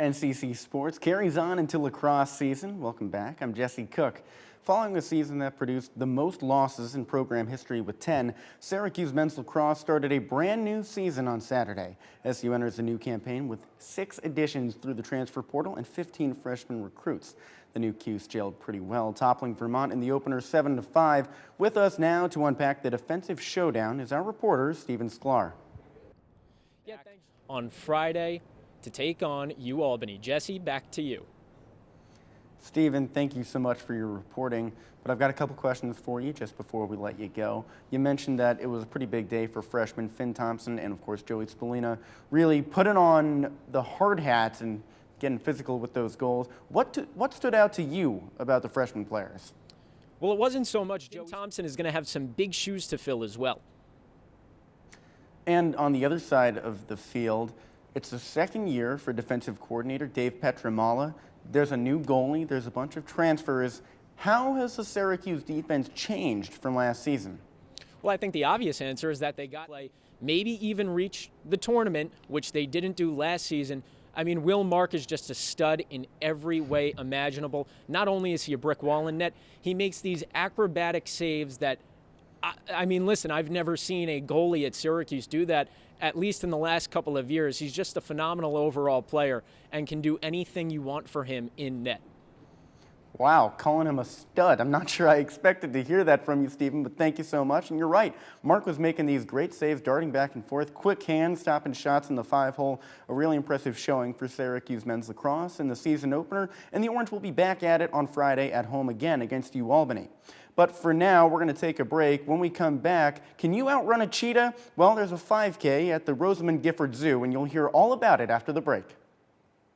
NCC Sports carries on into lacrosse season. Welcome back. I'm Jesse Cook. Following a season that produced the most losses in program history with 10, Syracuse men's lacrosse started a brand new season on Saturday. SU enters a new campaign with 6 additions through the transfer portal and 15 freshman recruits. The new Cuse gelled pretty well, toppling Vermont in the opener 7-5. With us now to unpack the defensive showdown is our reporter, Stephen Sklar. Yeah, thanks. On Friday to take on UAlbany. Jesse, back to you. Stephen, thank you so much for your reporting, but I've got a couple questions for you just before we let you go. You mentioned that it was a pretty big day for freshmen Finn Thompson and, of course, Joey Spallina really putting on the hard hats and getting physical with those goals. What stood out to you about the freshman players? Well, it wasn't so much. Joey Thompson is going to have some big shoes to fill as well. And on the other side of the field, it's the second year for defensive coordinator Dave Petramala. There's a new goalie. There's a bunch of transfers. How has the Syracuse defense changed from last season? Well, I think the obvious answer is that they got to play, maybe even reach the tournament, which they didn't do last season. I mean, Will Mark is just a stud in every way imaginable. Not only is he a brick wall in net, he makes these acrobatic saves that, I mean, listen, I've never seen a goalie at Syracuse do that, at least in the last couple of years. He's just a phenomenal overall player and can do anything you want for him in net. Wow, calling him a stud. I'm not sure I expected to hear that from you, Stephen, but thank you so much. And you're right. Mark was making these great saves, darting back and forth, quick hands, stopping shots in the 5-hole. A really impressive showing for Syracuse men's lacrosse in the season opener. And the Orange will be back at it on Friday at home again against UAlbany. But for now, we're going to take a break. When we come back, can you outrun a cheetah? Well, there's a 5K at the Rosamond Gifford Zoo, and you'll hear all about it after the break.